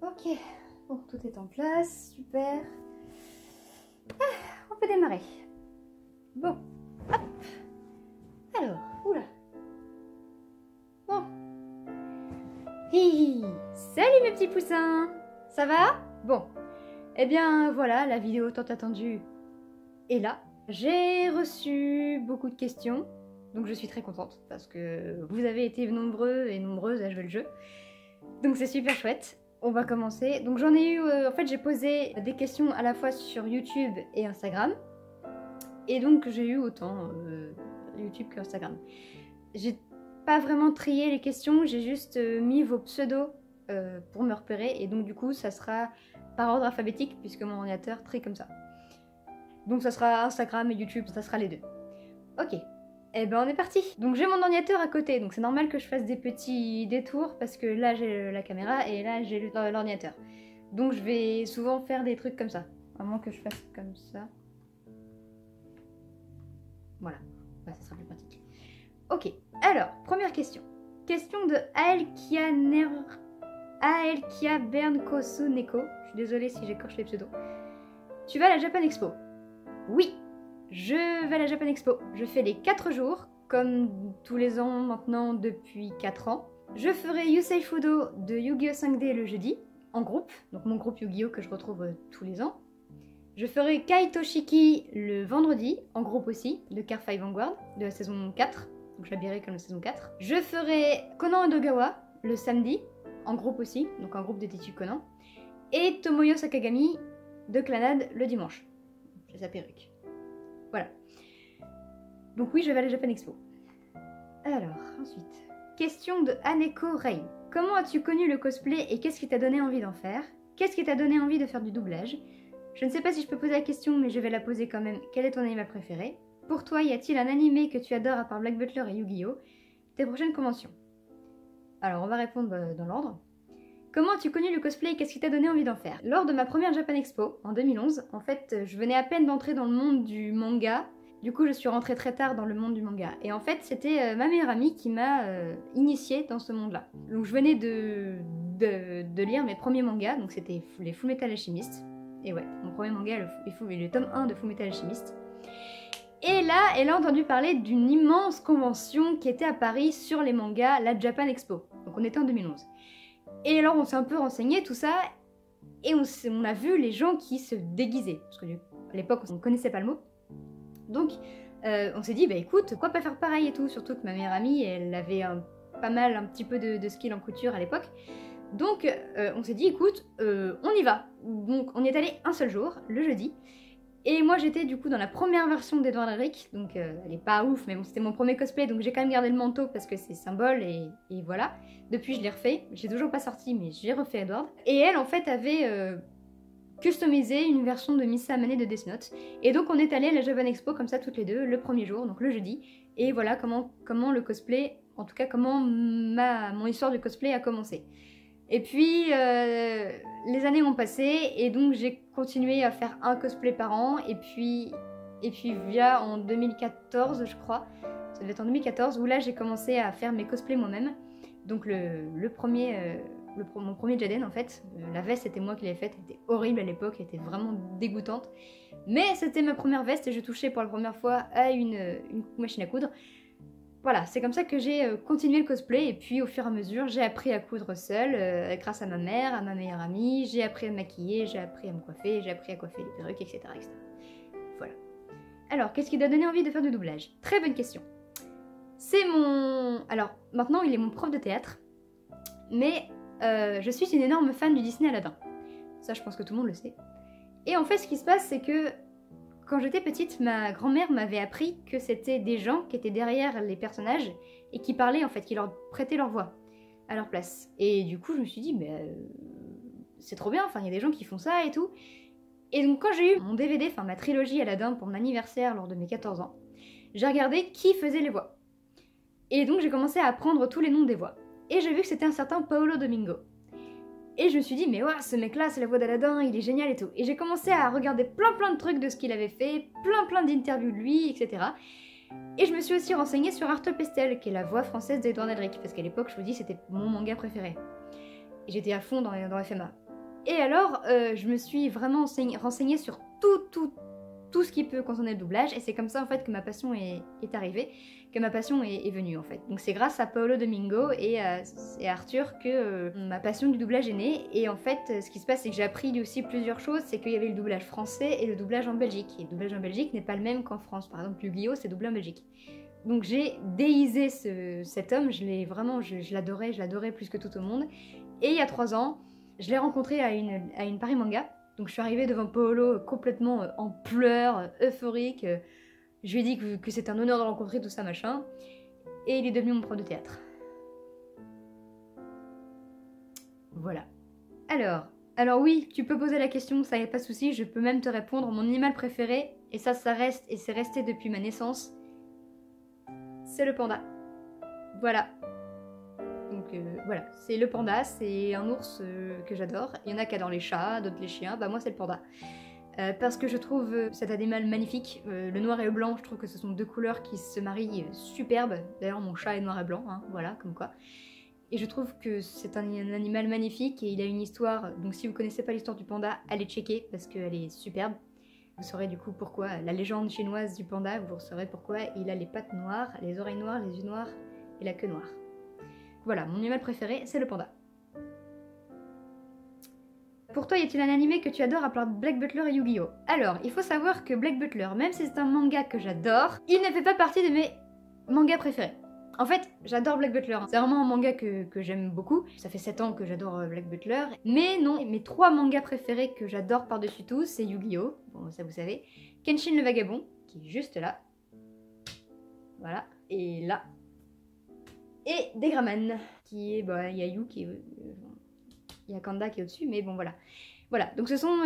Ok, bon, tout est en place, super. On peut démarrer. Bon, hop. Alors, oula. Bon. Hi, salut mes petits poussins. Ça va? Bon. Eh bien, voilà, la vidéo tant attendue est là. J'ai reçu beaucoup de questions, donc je suis très contente parce que vous avez été nombreux et nombreuses à jouer le jeu. Donc c'est super chouette. On va commencer. Donc j'en ai eu, en fait j'ai posé des questions à la fois sur YouTube et Instagram. Et donc j'ai eu autant YouTube que Instagram. J'ai pas vraiment trié les questions, j'ai juste mis vos pseudos pour me repérer. Et donc du coup ça sera par ordre alphabétique puisque mon ordinateur trie comme ça. Donc ça sera Instagram et YouTube, ça sera les deux. Ok. Eh ben on est parti. Donc j'ai mon ordinateur à côté, donc c'est normal que je fasse des petits détours parce que là j'ai la caméra et là j'ai l'ordinateur. Donc je vais souvent faire des trucs comme ça. À moins que je fasse comme ça. Voilà, bah, ça sera plus pratique. Ok, alors, première question. Question de Aelkia Bernkosu Neko. Je suis désolée si j'écorche les pseudos. Tu vas à la Japan Expo? Oui, je vais à la Japan Expo. Je fais les 4 jours, comme tous les ans maintenant depuis 4 ans. Je ferai Yusei Fudo de Yu-Gi-Oh 5D le jeudi, en groupe. Donc mon groupe Yu-Gi-Oh que je retrouve tous les ans. Je ferai Kai Toshiki le vendredi, en groupe aussi, de Car 5 Vanguard, de la saison 4. Donc je l'habillerai comme la saison 4. Je ferai Conan Edogawa le samedi, en groupe aussi, donc en groupe de Tetsu Conan. Et Tomoyo Sakagami de Clannad le dimanche. J'ai sa perruque. Voilà. Donc oui, je vais à la Japan Expo. Alors, ensuite. Question de Aneko Rei. Comment as-tu connu le cosplay et qu'est-ce qui t'a donné envie d'en faire? Qu'est-ce qui t'a donné envie de faire du doublage? Je ne sais pas si je peux poser la question, mais je vais la poser quand même. Quel est ton anime préféré? Pour toi, y a-t-il un animé que tu adores à part Black Butler et Yu-Gi-Oh? Tes prochaines conventions? Alors, on va répondre dans l'ordre. Comment as-tu connu le cosplay et qu'est-ce qui t'a donné envie d'en faire? Lors de ma première Japan Expo, en 2011, en fait, je venais à peine d'entrer dans le monde du manga. Du coup, je suis rentrée très tard dans le monde du manga. Et en fait, c'était ma meilleure amie qui m'a initiée dans ce monde-là. Donc, je venais de lire mes premiers mangas, donc c'était les Fullmetal Alchemist. Et ouais, mon premier manga, le tome 1 de Fullmetal Alchemist. Et là, elle a entendu parler d'une immense convention qui était à Paris sur les mangas, la Japan Expo. Donc on était en 2011. Et alors on s'est un peu renseigné, tout ça, et on a vu les gens qui se déguisaient. Parce que à l'époque, on ne connaissait pas le mot. Donc on s'est dit, bah écoute, pourquoi pas faire pareil et tout. Surtout que ma meilleure amie, elle avait un petit peu de skill en couture à l'époque. Donc on s'est dit, écoute, on y va. Donc on y est allé un seul jour, le jeudi. Et moi j'étais du coup dans la première version d'Edward Elric, donc elle est pas ouf, mais bon, c'était mon premier cosplay, donc j'ai quand même gardé le manteau parce que c'est symbole et voilà. Depuis je l'ai refait, j'ai toujours pas sorti, mais j'ai refait Edward. Et elle en fait avait customisé une version de Missa Amane de Death Note. Et donc on est allé à la Japan Expo comme ça toutes les deux, le premier jour, donc le jeudi. Et voilà comment le cosplay, en tout cas comment mon histoire du cosplay a commencé. Et puis, les années ont passé et donc j'ai continué à faire un cosplay par an. Et puis via en 2014, je crois, ça devait être en 2014, où là j'ai commencé à faire mes cosplays moi-même. Donc mon premier Jaden en fait, la veste c'était moi qui l'avais faite, elle était horrible à l'époque, elle était vraiment dégoûtante. Mais c'était ma première veste et je touchais pour la première fois à une machine à coudre. Voilà, c'est comme ça que j'ai continué le cosplay et puis au fur et à mesure, j'ai appris à coudre seule grâce à ma mère, à ma meilleure amie, j'ai appris à me maquiller, j'ai appris à me coiffer, j'ai appris à coiffer les perruques, etc. etc. Voilà. Alors, qu'est-ce qui t'a donné envie de faire du doublage? Très bonne question. C'est mon... Alors, maintenant, il est mon prof de théâtre, mais je suis une énorme fan du Disney Aladdin. Ça, je pense que tout le monde le sait. Et en fait, ce qui se passe, c'est que quand j'étais petite, ma grand-mère m'avait appris que c'était des gens qui étaient derrière les personnages et qui parlaient en fait, qui leur prêtaient leur voix à leur place. Et du coup, je me suis dit, mais c'est trop bien, enfin, il y a des gens qui font ça et tout. Et donc, quand j'ai eu mon DVD, enfin ma trilogie Aladdin pour mon anniversaire lors de mes 14 ans, j'ai regardé qui faisait les voix. Et donc, j'ai commencé à apprendre tous les noms des voix. Et j'ai vu que c'était un certain Paolo Domingo. Et je me suis dit, mais ouais, ce mec-là, c'est la voix d'Aladin, il est génial et tout. Et j'ai commencé à regarder plein de trucs de ce qu'il avait fait, plein d'interviews de lui, etc. Et je me suis aussi renseignée sur Arthur Pestel, qui est la voix française d'Edward Elric, parce qu'à l'époque, je vous dis, c'était mon manga préféré. Et j'étais à fond dans FMA. Et alors, je me suis vraiment renseignée sur tout ce qui peut concerner le doublage, et c'est comme ça en fait que ma passion est arrivée, que ma passion est venue en fait. Donc c'est grâce à Paolo Domingo et à Arthur que ma passion du doublage est née, et en fait ce qui se passe c'est que j'ai appris aussi plusieurs choses, c'est qu'il y avait le doublage français et le doublage en Belgique, et le doublage en Belgique n'est pas le même qu'en France, par exemple Yu-Gi-Oh c'est doublé en Belgique. Donc j'ai déisé cet homme, je l'adorais plus que tout au monde, et il y a 3 ans, je l'ai rencontré à une Paris Manga. Donc je suis arrivée devant Paolo complètement en pleurs, euphorique. Je lui ai dit que c'était un honneur de le rencontrer, tout ça, machin. Et il est devenu mon prof de théâtre. Voilà. Alors oui, tu peux poser la question, ça y a pas de souci, je peux même te répondre. Mon animal préféré, et ça reste, et c'est resté depuis ma naissance, c'est le panda. Voilà. Donc voilà, c'est le panda, c'est un ours que j'adore. Il y en a qui adorent les chats, d'autres les chiens, bah moi c'est le panda. Parce que je trouve cet animal magnifique, le noir et le blanc, je trouve que ce sont 2 couleurs qui se marient superbes. D'ailleurs mon chat est noir et blanc, hein, voilà, comme quoi. Et je trouve que c'est un animal magnifique et il a une histoire, donc si vous connaissez pas l'histoire du panda, allez checker parce qu'elle est superbe. Vous saurez du coup pourquoi, la légende chinoise du panda, vous saurez pourquoi il a les pattes noires, les oreilles noires, les yeux noirs et la queue noire. Voilà, mon animal préféré, c'est le panda. Pour toi, y a-t-il un animé que tu adores à part Black Butler et Yu-Gi-Oh? Alors, il faut savoir que Black Butler, même si c'est un manga que j'adore, il ne fait pas partie de mes mangas préférés. En fait, j'adore Black Butler. C'est vraiment un manga que j'aime beaucoup. Ça fait 7 ans que j'adore Black Butler. Mais non, mes 3 mangas préférés que j'adore par-dessus tout, c'est Yu-Gi-Oh! Bon, ça vous savez. Kenshin le Vagabond, qui est juste là. Voilà. Et là. Et Degraman, qui est, bah, il y a Yu qui est, il y a Kanda qui est au-dessus, mais bon voilà. Voilà, donc ce sont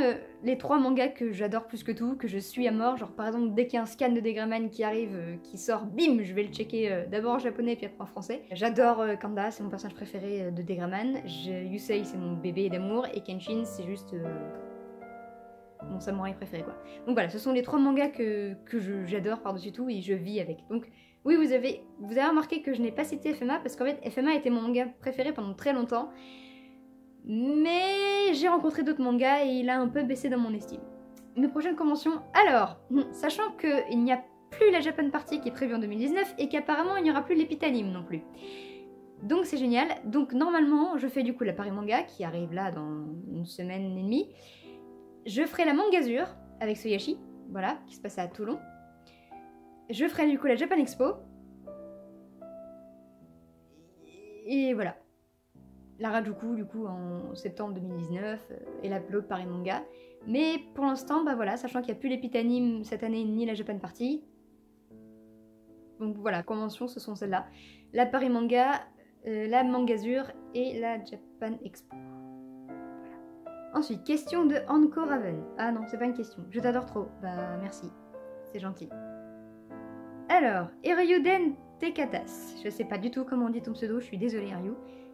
les 3 mangas que j'adore plus que tout, que je suis à mort. Genre par exemple, dès qu'il y a un scan de Degraman qui arrive, qui sort, bim, je vais le checker d'abord en japonais puis après en français. J'adore Kanda, c'est mon personnage préféré de Degraman. Yusei, c'est mon bébé d'amour, et Kenshin, c'est juste mon samouraï préféré quoi. Donc voilà, ce sont les 3 mangas que j'adore par-dessus tout et je vis avec. Donc oui, vous avez remarqué que je n'ai pas cité FMA parce qu'en fait FMA était mon manga préféré pendant très longtemps. Mais j'ai rencontré d'autres mangas et il a un peu baissé dans mon estime. Mes prochaines conventions, alors, sachant qu'il n'y a plus la Japan Party qui est prévue en 2019 et qu'apparemment il n'y aura plus l'Epitanim non plus. Donc c'est génial. Donc normalement, je fais du coup la Paris Manga qui arrive là dans une semaine et demie. Je ferai la Mangazure avec Soyashi, voilà, qui se passe à Toulon. Je ferai du coup la Japan Expo. Et voilà. La Harajuku du coup en septembre 2019 et l'autre Paris Manga. Mais pour l'instant, bah voilà, sachant qu'il n'y a plus l'Epitanim cette année ni la Japan Party. Donc voilà, conventions ce sont celles-là. La Paris Manga, la Mangazure et la Japan Expo. Voilà. Ensuite, question de Anko Raven. Ah non, c'est pas une question. Je t'adore trop. Bah merci. C'est gentil. Alors, Eryuden Dekatas. Je sais pas du tout comment on dit ton pseudo, je suis désolée Ryu.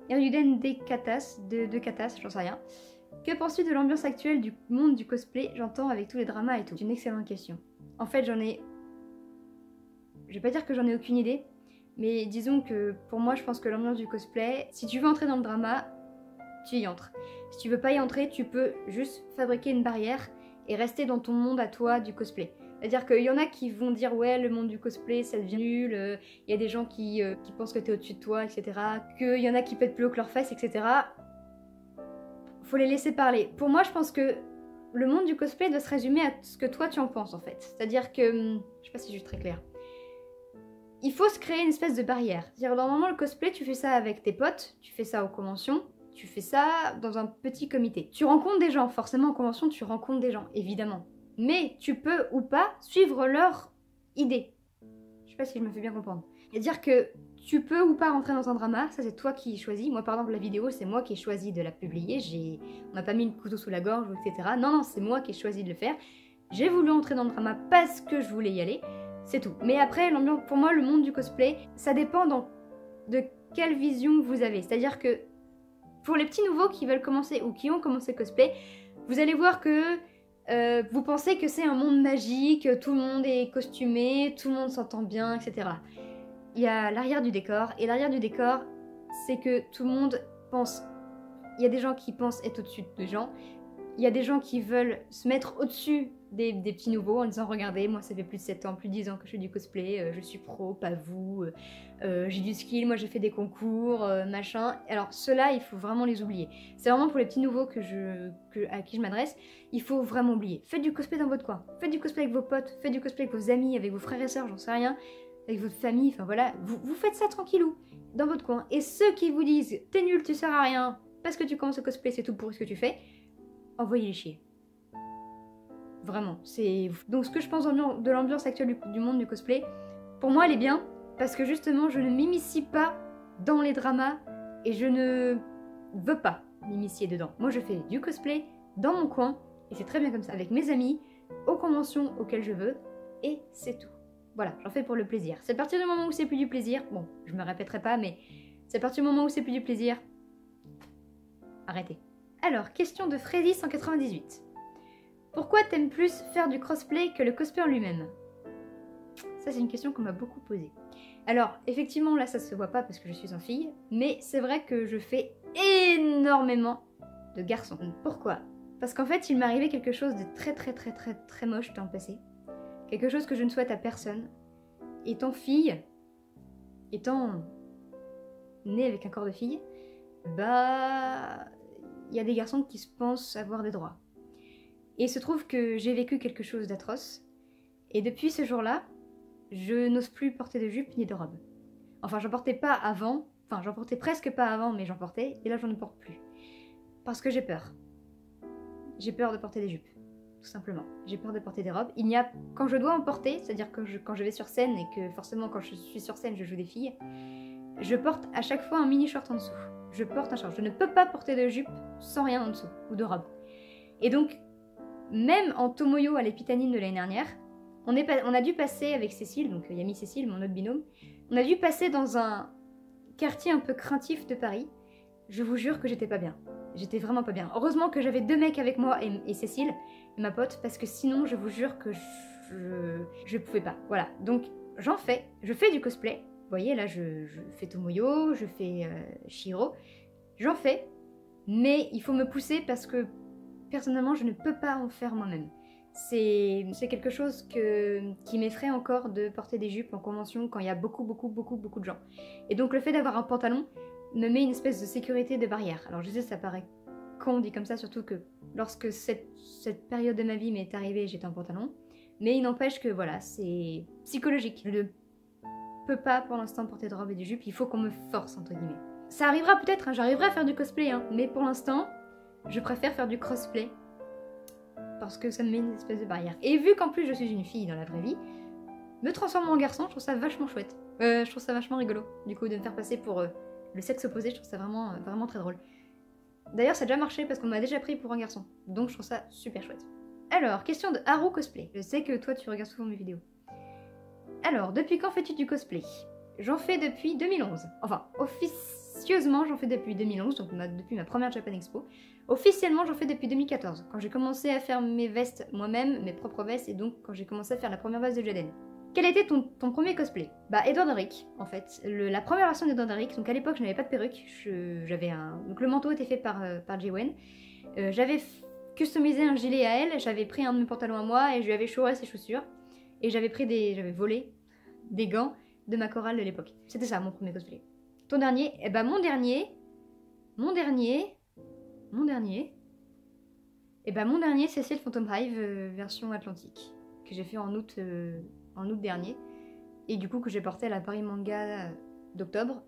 Eryuden Dekatas, de Katas, j'en sais rien. Que penses-tu de l'ambiance actuelle du monde du cosplay, j'entends avec tous les dramas et tout? C'est une excellente question. En fait, je vais pas dire que j'en ai aucune idée, mais disons que pour moi, je pense que l'ambiance du cosplay, si tu veux entrer dans le drama, tu y entres. Si tu veux pas y entrer, tu peux juste fabriquer une barrière et rester dans ton monde à toi du cosplay. C'est-à-dire qu'il y en a qui vont dire ouais, le monde du cosplay ça devient nul, il y a des gens qui pensent que t'es au-dessus de toi, etc. Qu'il y en a qui pètent plus haut que leurs fesses, etc. Faut les laisser parler. Pour moi, je pense que le monde du cosplay doit se résumer à ce que toi tu en penses en fait. C'est-à-dire que, je sais pas si je suis très claire. Il faut se créer une espèce de barrière. C'est-à-dire normalement le cosplay tu fais ça avec tes potes, tu fais ça aux conventions, tu fais ça dans un petit comité. Tu rencontres des gens, forcément en convention tu rencontres des gens, évidemment. Mais tu peux ou pas suivre leur idée. Je sais pas si je me fais bien comprendre. C'est-à-dire que tu peux ou pas rentrer dans un drama, ça c'est toi qui choisis. Moi par exemple la vidéo c'est moi qui ai choisi de la publier, on m'a pas mis le couteau sous la gorge, etc. Non, c'est moi qui ai choisi de le faire. J'ai voulu entrer dans le drama parce que je voulais y aller, c'est tout. Mais après, l'ambiance, pour moi le monde du cosplay, ça dépend de quelle vision vous avez. C'est-à-dire que pour les petits nouveaux qui veulent commencer ou qui ont commencé le cosplay, vous allez voir que vous pensez que c'est un monde magique, tout le monde est costumé, tout le monde s'entend bien, etc. Il y a l'arrière du décor, et l'arrière du décor, c'est que tout le monde pense il y a des gens qui pensent être au-dessus des gens. Il y a des gens qui veulent se mettre au-dessus des petits nouveaux en disant regardez, moi ça fait plus de 7 ans, plus de 10 ans que je fais du cosplay, je suis pro, pas vous, j'ai du skill, moi j'ai fait des concours, machin. Alors ceux-là, il faut vraiment les oublier. C'est vraiment pour les petits nouveaux à qui je m'adresse, il faut vraiment oublier. Faites du cosplay dans votre coin, faites du cosplay avec vos potes, faites du cosplay avec vos amis, avec vos frères et sœurs, j'en sais rien, avec votre famille, enfin voilà, vous faites ça tranquillou, dans votre coin. Et ceux qui vous disent t'es nul, tu sers à rien, parce que tu commences au cosplay, c'est tout pour ce que tu fais, envoyez-les chier. Vraiment, c'est... Donc ce que je pense de l'ambiance actuelle du monde du cosplay, pour moi elle est bien, parce que justement je ne m'immiscie pas dans les dramas, et je ne veux pas m'immiscier dedans. Moi je fais du cosplay dans mon coin, et c'est très bien comme ça, avec mes amis, aux conventions auxquelles je veux, et c'est tout. Voilà, j'en fais pour le plaisir. C'est à partir du moment où c'est plus du plaisir, bon, je me répéterai pas, mais c'est à partir du moment où c'est plus du plaisir, arrêtez. Alors, question de Freddy198. Pourquoi t'aimes plus faire du crossplay que le cosplay en lui-même? Ça, c'est une question qu'on m'a beaucoup posée. Alors, effectivement, là, ça se voit pas parce que je suis en fille, mais c'est vrai que je fais énormément de garçons. Pourquoi? Parce qu'en fait, il m'est arrivé quelque chose de très moche dans le passé. Quelque chose que je ne souhaite à personne. Étant fille, étant née avec un corps de fille, bah... il y a des garçons qui se pensent avoir des droits. Et il se trouve que j'ai vécu quelque chose d'atroce, et depuis ce jour-là, je n'ose plus porter de jupe ni de robe. Enfin, j'en portais pas avant, enfin j'en portais presque pas avant, mais j'en portais, et là j'en porte plus. Parce que j'ai peur. J'ai peur de porter des jupes, tout simplement. J'ai peur de porter des robes. Il n'y a, quand je dois en porter, c'est-à-dire que quand je vais sur scène, et que forcément quand je suis sur scène je joue des filles, je porte à chaque fois un mini short en dessous. Je porte un short. Je ne peux pas porter de jupe sans rien en dessous, ou de robe. Et donc, même en Tomoyo à l'Épitanine de l'année dernière, on a dû passer avec Cécile, donc Yami Cécile, mon autre binôme, on a dû passer dans un quartier un peu craintif de Paris. Je vous jure que j'étais pas bien. J'étais vraiment pas bien. Heureusement que j'avais 2 mecs avec moi et Cécile, ma pote, parce que sinon, je vous jure que je pouvais pas. Voilà, donc j'en fais. Je fais du cosplay. Vous voyez, là, je fais Tomoyo, je fais Shiro. J'en fais, mais il faut me pousser parce que personnellement, je ne peux pas en faire moi-même. C'est quelque chose qui m'effraie encore de porter des jupes en convention quand il y a beaucoup de gens. Et donc le fait d'avoir un pantalon me met une espèce de sécurité, de barrière. Alors je sais, ça paraît con dit comme ça, surtout que lorsque cette période de ma vie m'est arrivée, j'étais en pantalon. Mais il n'empêche que voilà, c'est psychologique. Je ne peux pas pour l'instant porter de robe et de jupe, il faut qu'on me force entre guillemets. Ça arrivera peut-être, hein, j'arriverai à faire du cosplay, hein, mais pour l'instant, je préfère faire du crossplay parce que ça me met une espèce de barrière. Et vu qu'en plus je suis une fille dans la vraie vie, me transformer en garçon, je trouve ça vachement chouette. Je trouve ça vachement rigolo, du coup, de me faire passer pour le sexe opposé, je trouve ça vraiment très drôle. D'ailleurs, ça a déjà marché parce qu'on m'a déjà pris pour un garçon, donc je trouve ça super chouette. Alors, question de Haru Cosplay. Je sais que toi, tu regardes souvent mes vidéos. Alors, depuis quand fais-tu du cosplay? J'en fais depuis 2011. Enfin, officieusement, j'en fais depuis 2011, donc depuis ma première Japan Expo. Officiellement, j'en fais depuis 2014, quand j'ai commencé à faire mes vestes moi-même, mes propres vestes, et donc quand j'ai commencé à faire la première veste de Jaden. Quel était ton premier cosplay? Bah, Edward Rick, en fait. La première version d'Edward Rick, donc à l'époque, je n'avais pas de perruque. Donc le manteau était fait par J-Wen. J'avais customisé un gilet à elle, j'avais pris un de mes pantalons à moi, et je lui avais chouré ses chaussures. Et j'avais volé des gants de ma chorale de l'époque. C'était ça, mon premier cosplay. Ton dernier? Eh bah, mon dernier, c'est le Phantom Hive version Atlantique, que j'ai fait en août dernier, et du coup que j'ai porté à la Paris Manga d'octobre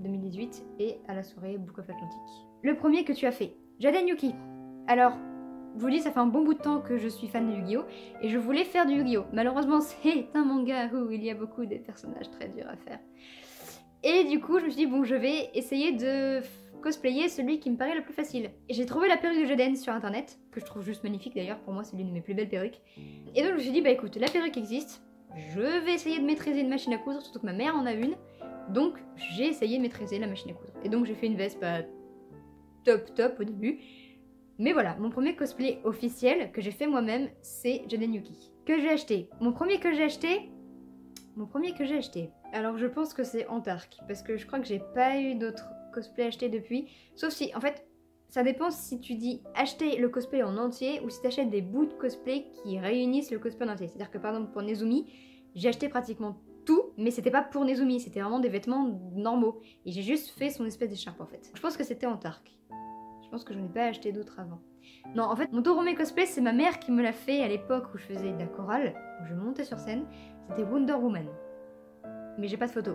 2018 et à la soirée Book of Atlantique. Le premier que tu as fait, Jaden Yuki. Alors, je vous dis, ça fait un bon bout de temps que je suis fan de Yu-Gi-Oh! Et je voulais faire du Yu-Gi-Oh! Malheureusement, c'est un manga où il y a beaucoup de personnages très durs à faire. Et du coup, je me suis dit, bon, je vais essayer de cosplayer celui qui me paraît le plus facile. Et j'ai trouvé la perruque de Jaden sur internet, que je trouve juste magnifique d'ailleurs, pour moi c'est l'une de mes plus belles perruques. Et donc je me suis dit, bah écoute, la perruque existe, je vais essayer de maîtriser une machine à coudre, surtout que ma mère en a une. Donc j'ai essayé de maîtriser la machine à coudre. Et donc j'ai fait une veste pas top au début. Mais voilà, mon premier cosplay officiel que j'ai fait moi-même, c'est Jaden Yuki. Que j'ai acheté. Mon premier que j'ai acheté. Alors je pense que c'est Antark, parce que je crois que j'ai pas eu d'autres cosplay acheté depuis. Sauf si, en fait, Ça dépend si tu dis acheter le cosplay en entier ou si tu achètes des bouts de cosplay qui réunissent le cosplay en entier. C'est-à-dire que par exemple pour Nezumi, j'ai acheté pratiquement tout, mais c'était pas pour Nezumi, c'était vraiment des vêtements normaux. Et j'ai juste fait son espèce d'écharpe en fait. Je pense que c'était en Tark. Je pense que je n'en ai pas acheté d'autres avant. Non, en fait, mon Dorome cosplay, c'est ma mère qui me l'a fait à l'époque où je faisais de la chorale, où je montais sur scène. C'était Wonder Woman. Mais j'ai pas de photo.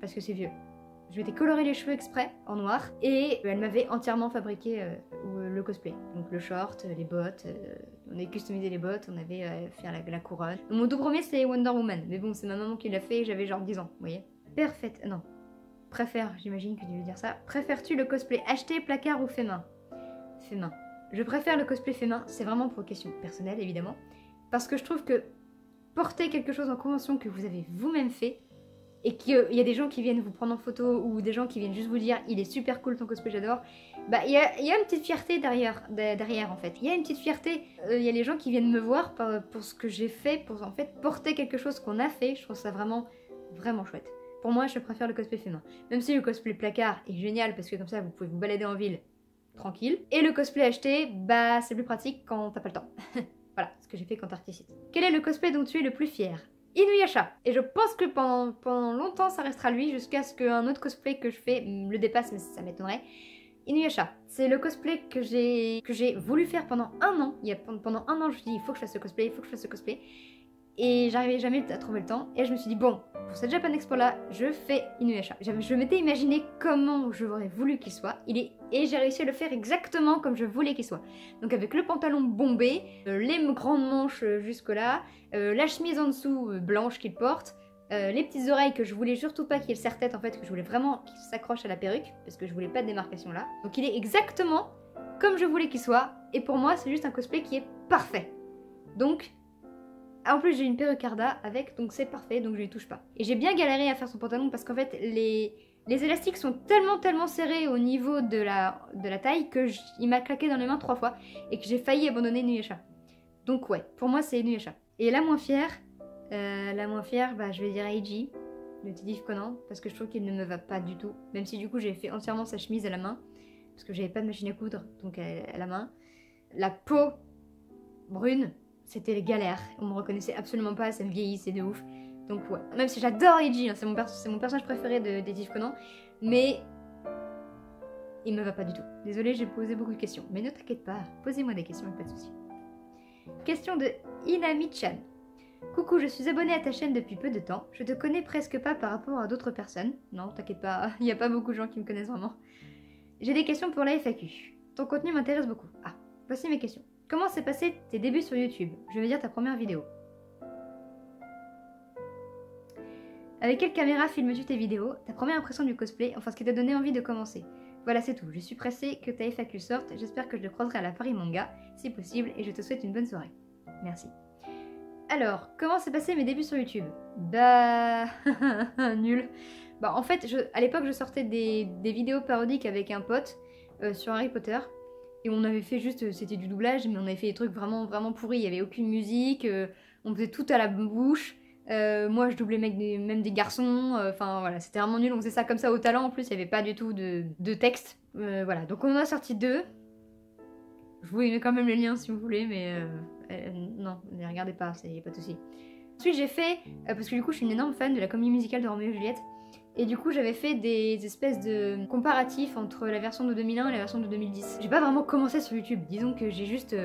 Parce que c'est vieux. Je m'étais coloré les cheveux exprès en noir et elle m'avait entièrement fabriqué le cosplay. Donc le short, les bottes, on avait customisé les bottes, on avait fait la couronne. Donc, mon tout premier c'est Wonder Woman, mais bon c'est ma maman qui l'a fait et j'avais genre 10 ans, vous voyez. Parfait, non. Préfère, j'imagine que tu veux dire ça. Préfères-tu le cosplay acheté, placard ou fait main? Fait main. Je préfère le cosplay fait main, c'est vraiment pour question personnelle évidemment. Parce que je trouve que porter quelque chose en convention que vous avez vous-même fait, et qu'il y a des gens qui viennent vous prendre en photo ou des gens qui viennent juste vous dire il est super cool ton cosplay, j'adore, bah il y a une petite fierté derrière en fait. Il y a une petite fierté, il y a les gens qui viennent me voir pour ce que j'ai fait, pour en fait porter quelque chose qu'on a fait, je trouve ça vraiment, vraiment chouette. Pour moi, je préfère le cosplay fait main. Même si le cosplay placard est génial parce que comme ça vous pouvez vous balader en ville tranquille. Et le cosplay acheté, bah c'est plus pratique quand t'as pas le temps. Voilà, ce que j'ai fait quand t'articite. Quel est le cosplay dont tu es le plus fier? Inuyasha. Et je pense que pendant longtemps ça restera lui jusqu'à ce qu'un autre cosplay que je fais le dépasse, mais ça m'étonnerait. Inuyasha, c'est le cosplay que j'ai voulu faire pendant un an. Pendant un an je me suis dit il faut que je fasse ce cosplay, il faut que je fasse ce cosplay. Et j'arrivais jamais à trouver le temps. Et je me suis dit bon, pour cette Japan Expo là, je fais Inuyasha. Je m'étais imaginé comment j'aurais voulu qu'il soit. Et j'ai réussi à le faire exactement comme je voulais qu'il soit. Donc avec le pantalon bombé, les grandes manches jusque là, la chemise en dessous blanche qu'il porte, les petites oreilles que je voulais surtout pas qu'il y ait le serre-tête en fait, que je voulais vraiment qu'il s'accroche à la perruque, parce que je voulais pas de démarcation là. Donc il est exactement comme je voulais qu'il soit. Et pour moi c'est juste un cosplay qui est parfait. Donc... en plus j'ai une perruque Arda avec, donc c'est parfait, donc je lui touche pas. Et j'ai bien galéré à faire son pantalon parce qu'en fait les élastiques sont tellement serrés au niveau de la taille que il m'a claqué dans les mains 3 fois et que j'ai failli abandonner Inuyasha. Donc ouais, pour moi c'est Inuyasha. Et la moins fière, bah, je vais dire Eiji, de Tidif Conan, parce que je trouve qu'il ne me va pas du tout. Même si du coup j'ai fait entièrement sa chemise à la main, parce que j'avais pas de machine à coudre, donc à la main. La peau brune, c'était les galères, on me reconnaissait absolument pas, ça me vieillissait de ouf. Donc ouais, même si j'adore Eiji, hein, c'est mon personnage préféré de Tidif Conan, mais il me va pas du tout. Désolée, j'ai posé beaucoup de questions, mais ne t'inquiète pas, posez-moi des questions, pas de soucis. Question de Inami-chan. Coucou, je suis abonnée à ta chaîne depuis peu de temps, je te connais presque pas par rapport à d'autres personnes. Non, t'inquiète pas, il n'y a pas beaucoup de gens qui me connaissent vraiment. J'ai des questions pour la FAQ. Ton contenu m'intéresse beaucoup. Ah, voici mes questions. Comment s'est passé tes débuts sur YouTube? Je veux dire ta première vidéo. Avec quelle caméra filmes-tu tes vidéos? Ta première impression du cosplay, enfin ce qui t'a donné envie de commencer. Voilà, c'est tout. Je suis pressée que ta FAQ sorte. J'espère que je le croiserai à la Paris Manga, si possible, et je te souhaite une bonne soirée. Merci. Alors, comment s'est passé mes débuts sur YouTube? Bah... nul. Bah en fait, à l'époque, je sortais des vidéos parodiques avec un pote sur Harry Potter. Et on avait fait juste, c'était du doublage, mais on avait fait des trucs vraiment pourris. Il n'y avait aucune musique, on faisait tout à la bouche. Moi, je doublais même des garçons. Enfin, voilà, c'était vraiment nul. On faisait ça comme ça au talent. En plus, il n'y avait pas du tout de texte. Voilà, donc on en a sorti 2. Je vous mets quand même les liens si vous voulez, mais non, ne les regardez pas, il n'y a pas de souci. Ensuite, j'ai fait, parce que du coup, je suis une énorme fan de la comédie musicale de Roméo et Juliette. Et du coup, j'avais fait des espèces de comparatifs entre la version de 2001 et la version de 2010. J'ai pas vraiment commencé sur YouTube, disons que j'ai juste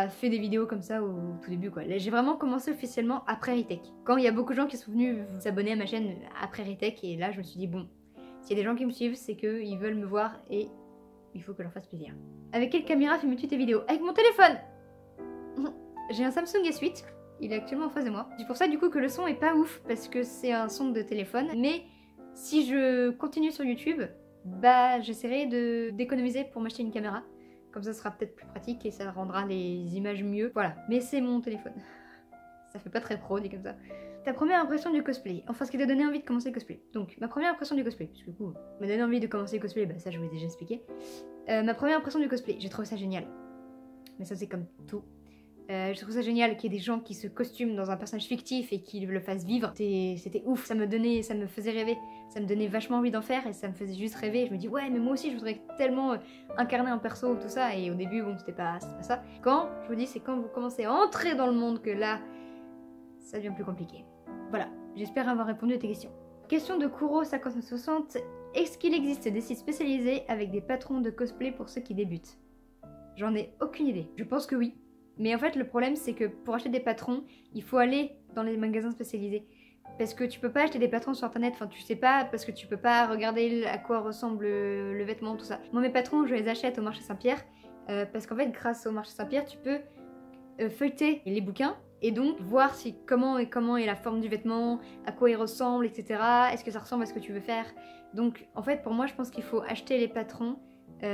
fait des vidéos comme ça au tout début quoi. J'ai vraiment commencé officiellement après Retech. Quand il y a beaucoup de gens qui sont venus s'abonner à ma chaîne après Retech, et là je me suis dit bon, s'il y a des gens qui me suivent, c'est qu'ils veulent me voir et il faut que je leur fasse plaisir. Avec quelle caméra filmes-tu tes vidéos? Avec mon téléphone. J'ai un Samsung S8. Il est actuellement en face de moi. C'est pour ça du coup que le son est pas ouf, parce que c'est un son de téléphone. Mais si je continue sur YouTube, bah j'essaierai d'économiser pour m'acheter une caméra. Comme ça, ce sera peut-être plus pratique et ça rendra les images mieux. Voilà, mais c'est mon téléphone. Ça fait pas très pro dit comme ça. Ta première impression du cosplay, enfin ce qui t'a donné envie de commencer le cosplay. Donc ma première impression du cosplay, parce que du coup m'a donné envie de commencer le cosplay, bah ça je vous l'ai déjà expliqué. Ma première impression du cosplay, j'ai trouvé ça génial. Mais ça c'est comme tout. Je trouve ça génial qu'il y ait des gens qui se costument dans un personnage fictif et qui le fassent vivre. C'était ouf, ça me faisait rêver. Ça me donnait vachement envie d'en faire et ça me faisait juste rêver. Je me dis ouais mais moi aussi je voudrais tellement incarner un perso, tout ça. Et au début bon c'était pas ça. Quand, je vous dis, c'est quand vous commencez à entrer dans le monde que là, ça devient plus compliqué. Voilà, j'espère avoir répondu à tes questions. Question de Kuro5960. Est-ce qu'il existe des sites spécialisés avec des patrons de cosplay pour ceux qui débutent? J'en ai aucune idée. Je pense que oui. Mais en fait, le problème, c'est que pour acheter des patrons, il faut aller dans les magasins spécialisés. Parce que tu peux pas acheter des patrons sur internet, enfin tu sais pas, parce que tu peux pas regarder à quoi ressemble le vêtement, tout ça. Moi, mes patrons, je les achète au marché Saint-Pierre, parce qu'en fait, grâce au marché Saint-Pierre, tu peux feuilleter les bouquins, et donc voir comment est la forme du vêtement, à quoi il ressemble, etc. Est-ce que ça ressemble à ce que tu veux faire. Donc, en fait, pour moi, je pense qu'il faut acheter les patrons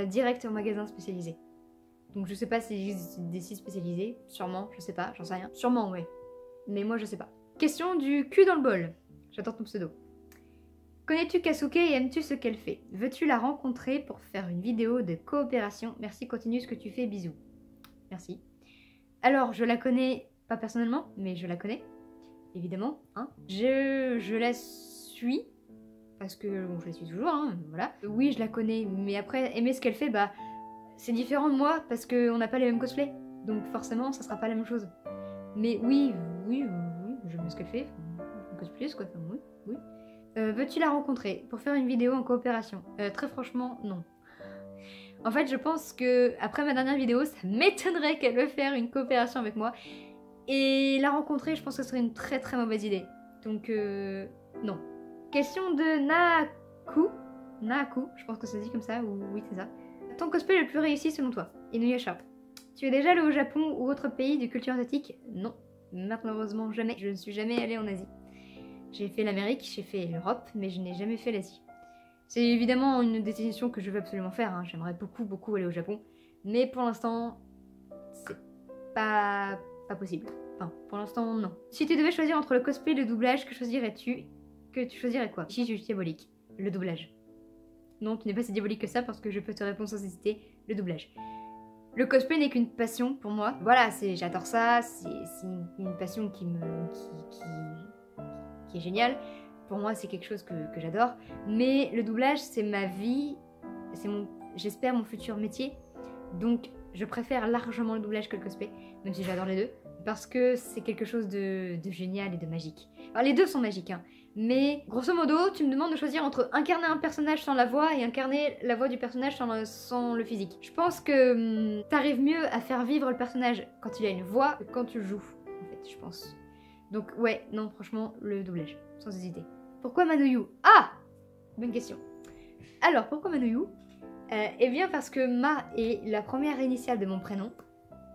direct au magasin spécialisé. Donc je sais pas s'il existe des sites spécialisés, sûrement, je sais pas, j'en sais rien. Sûrement, ouais. Mais moi je sais pas. Question du cul dans le bol. J'attends ton pseudo. Connais-tu Kasuke et aimes-tu ce qu'elle fait? Veux-tu la rencontrer pour faire une vidéo de coopération? Merci, continue ce que tu fais, bisous. Merci. Alors, je la connais, pas personnellement, mais je la connais, évidemment. Hein. Je la suis, parce que bon, je la suis toujours, hein, voilà. Oui, je la connais, mais après, aimer ce qu'elle fait, bah... c'est différent de moi parce qu'on n'a pas les mêmes cosplays, donc forcément ça sera pas la même chose. Mais oui, j'aime ce qu'elle fait, cosplay quoi, oui. Veux-tu la rencontrer pour faire une vidéo en coopération? Très franchement, non. En fait, je pense que après ma dernière vidéo, ça m'étonnerait qu'elle veuille faire une coopération avec moi. Et la rencontrer, je pense que ce serait une très très mauvaise idée. Donc, non. Question de Naaku, je pense que ça se dit comme ça, ou oui c'est ça. Ton cosplay le plus réussi selon toi? Inuyasha. Tu es déjà allé au Japon ou autre pays de culture asiatique? Non, malheureusement jamais. Je ne suis jamais allée en Asie. J'ai fait l'Amérique, j'ai fait l'Europe, mais je n'ai jamais fait l'Asie. C'est évidemment une destination que je veux absolument faire, hein. J'aimerais beaucoup aller au Japon, mais pour l'instant, c'est pas possible. Enfin, pour l'instant, non. Si tu devais choisir entre le cosplay et le doublage, que choisirais-tu? Que tu choisirais quoi? Si je suis diabolique, le doublage. Non, tu n'es pas si diabolique que ça parce que je peux te répondre sans hésiter, le doublage. Le cosplay n'est qu'une passion pour moi. Voilà, j'adore ça, c'est une passion qui est géniale. Pour moi, c'est quelque chose que j'adore. Mais le doublage, c'est ma vie, c'est j'espère, mon futur métier. Donc, je préfère largement le doublage que le cosplay, même si j'adore les deux. Parce que c'est quelque chose de génial et de magique. Alors, les deux sont magiques, hein. Mais grosso modo, tu me demandes de choisir entre incarner un personnage sans la voix et incarner la voix du personnage sans le physique. Je pense que t'arrives mieux à faire vivre le personnage quand il a une voix que quand tu le joues, en fait, je pense. Donc ouais, non, franchement, le doublage, sans hésiter. Pourquoi Manoyu? Ah! Bonne question. Alors, pourquoi Manoyu? Eh bien parce que Ma est la première initiale de mon prénom.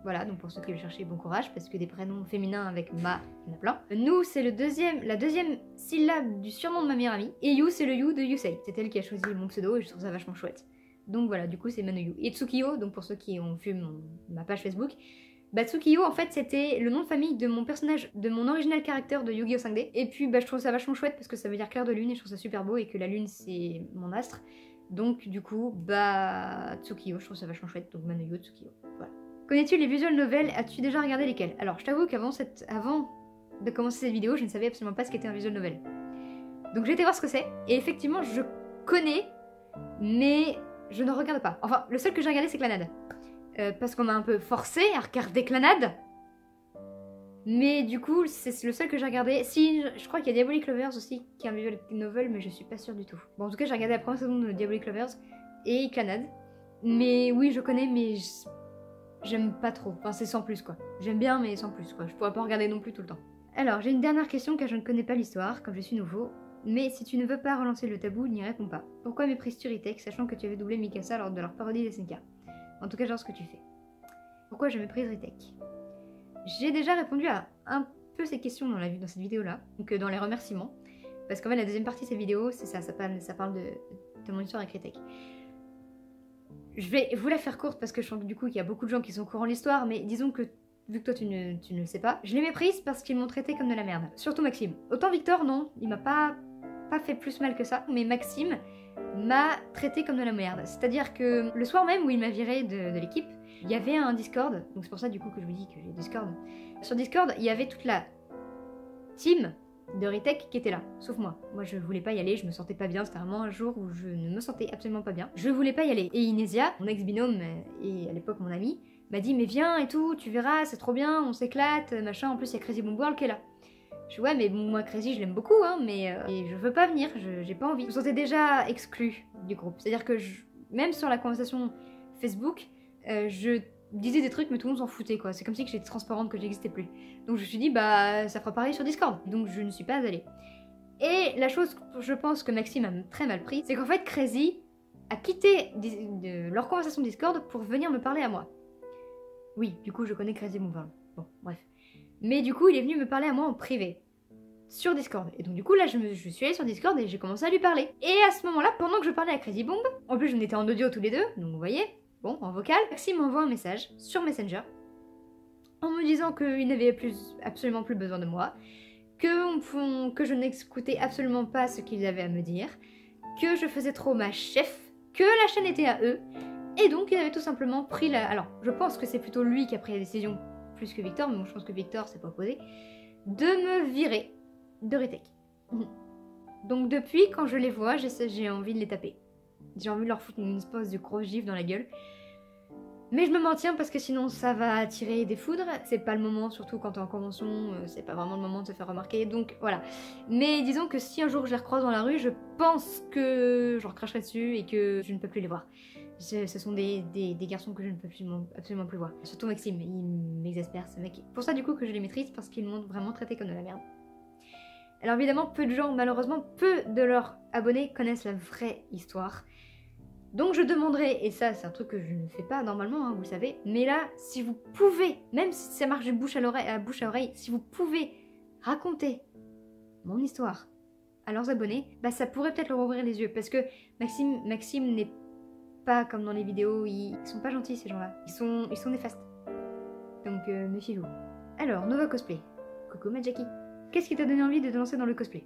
Voilà, donc pour ceux qui veulent chercher, bon courage, parce que des prénoms féminins avec Ma, il y en a plein. Nous, c'est la deuxième syllabe du surnom de ma meilleure amie. Et You, c'est le You de Yusei. C'est elle qui a choisi mon pseudo et je trouve ça vachement chouette. Donc voilà, du coup, c'est Manoyu. Et Tsukiyo, donc pour ceux qui ont vu ma page Facebook, bah Tsukiyo, en fait, c'était le nom de famille de mon personnage, de mon original caractère de Yu-Gi-Oh 5D. Et puis, bah, je trouve ça vachement chouette parce que ça veut dire clair de lune et je trouve ça super beau et que la lune, c'est mon astre. Donc, du coup, bah, Tsukiyo, je trouve ça vachement chouette. Donc, Manoyu, Tsukiyo. Voilà. Connais-tu les visual novels? As-tu déjà regardé lesquels? Alors, je t'avoue qu'avant de commencer cette vidéo, je ne savais absolument pas ce qu'était un visual novel. Donc j'ai été voir ce que c'est, et effectivement, je connais, mais je ne regarde pas. Enfin, le seul que j'ai regardé, c'est Clannad. Parce qu'on m'a un peu forcé à regarder Clannad. Mais du coup, c'est le seul que j'ai regardé. Si, je crois qu'il y a Diabolic Lovers aussi, qui est un visual novel, mais je suis pas sûre du tout. Bon, en tout cas, j'ai regardé la première saison de Diabolic Lovers et Clannad. Mais oui, je connais, mais j'aime pas trop. Enfin, c'est sans plus, quoi. J'aime bien, mais sans plus, quoi. Je pourrais pas regarder non plus tout le temps. Alors, j'ai une dernière question car je ne connais pas l'histoire, comme je suis nouveau. Mais si tu ne veux pas relancer le tabou, n'y réponds pas. Pourquoi méprises-tu Ritek, sachant que tu avais doublé Mikasa lors de leur parodie des SNK? En tout cas, genre ce que tu fais. Pourquoi je méprise Ritek? J'ai déjà répondu à un peu ces questions dans cette vidéo-là, donc dans les remerciements. Parce qu'en fait, la deuxième partie de cette vidéo, c'est ça parle de mon histoire avec Ritek. Je vais vous la faire courte parce que je sens que du coup, il y a beaucoup de gens qui sont au courant de l'histoire, mais disons que vu que toi tu ne le sais pas, je l'ai méprise parce qu'ils m'ont traité comme de la merde. Surtout Maxime. Autant Victor, non, il m'a pas fait plus mal que ça, mais Maxime m'a traité comme de la merde. C'est-à-dire que le soir même où il m'a viré de l'équipe, Il y avait un Discord, donc c'est pour ça du coup que je vous dis que j'ai Discord. Sur Discord, il y avait toute la team de Retech qui était là, sauf moi. Moi je voulais pas y aller, je me sentais pas bien, c'était vraiment un jour où je ne me sentais absolument pas bien. Je voulais pas y aller. Et Inésia, mon ex-binôme et à l'époque mon ami, m'a dit mais viens et tout, tu verras, c'est trop bien, on s'éclate, machin, en plus il y a Crazy Bomb World qui est là. Je dis ouais mais bon, moi Crazy je l'aime beaucoup hein, mais et je veux pas venir, j'ai pas envie. Je me sentais déjà exclue du groupe, c'est-à-dire que même sur la conversation Facebook, je disais des trucs mais tout le monde s'en foutait quoi, c'est comme si j'étais transparente, que j'existais plus. Donc je me suis dit bah ça fera pareil sur Discord, donc je ne suis pas allée. Et la chose que je pense que Maxime a très mal pris, c'est qu'en fait Crazy a quitté leur conversation Discord pour venir me parler à moi. Oui, du coup je connais Crazy Moonfall. Bon, bref. Mais du coup il est venu me parler à moi en privé. Sur Discord. Et donc du coup là je suis allée sur Discord et j'ai commencé à lui parler. Et à ce moment là, pendant que je parlais à Crazy Bomb, en plus on était en audio tous les deux, donc vous voyez, bon, en vocal, Maxime m'envoie un message sur Messenger en me disant qu'il n'avait absolument plus besoin de moi, que je n'écoutais absolument pas ce qu'ils avaient à me dire, que je faisais trop ma chef, que la chaîne était à eux, et donc il avait tout simplement pris la... Alors, je pense que c'est plutôt lui qui a pris la décision, plus que Victor, mais bon, je pense que Victor s'est pas opposé, de me virer de Retech. Donc depuis, quand je les vois, j'ai envie de les taper. J'ai envie de leur foutre une espèce de grosse gifle dans la gueule. Mais je me maintiens parce que sinon ça va attirer des foudres. C'est pas le moment, surtout quand t'es en convention, c'est pas vraiment le moment de se faire remarquer, donc voilà. Mais disons que si un jour je les recroise dans la rue, je pense que je leur cracherai dessus et que je ne peux plus les voir. Ce sont des garçons que je ne peux absolument plus voir. Surtout Maxime, il m'exaspère ce mec. Pour ça du coup que je les maîtrise, parce qu'ils m'ont vraiment traité comme de la merde. Alors évidemment, peu de gens, malheureusement, peu de leurs abonnés connaissent la vraie histoire. Donc je demanderai, et ça c'est un truc que je ne fais pas normalement, hein, vous le savez, mais là, si vous pouvez, même si ça marche de bouche à oreille, si vous pouvez raconter mon histoire à leurs abonnés, bah ça pourrait peut-être leur ouvrir les yeux, parce que Maxime n'est pas comme dans les vidéos, ils sont pas gentils ces gens-là, ils sont néfastes. Donc méfiez-vous. Alors, Nova Cosplay. Coucou ma Jackie. Qu'est-ce qui t'a donné envie de te lancer dans le cosplay?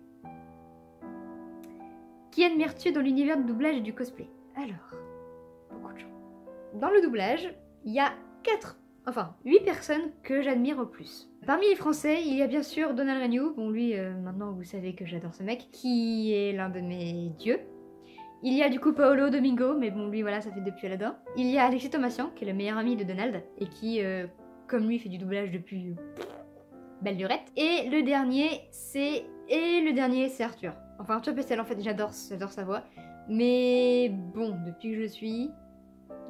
Qui admires-tu dans l'univers du doublage et du cosplay? Alors, beaucoup de gens. Dans le doublage, il y a 8 personnes que j'admire au plus. Parmi les Français, il y a bien sûr Donald Renew. Bon, lui, maintenant vous savez que j'adore ce mec, qui est l'un de mes dieux. Il y a du coup Paolo Domingo, mais bon, lui, voilà, ça fait depuis Aladdin. Il y a Alexis Thomasian, qui est le meilleur ami de Donald, et qui, comme lui, fait du doublage depuis belle lurette. Et le dernier, c'est Arthur. Enfin, Arthur Pestel, en fait, j'adore sa voix. Mais bon, depuis que je le suis,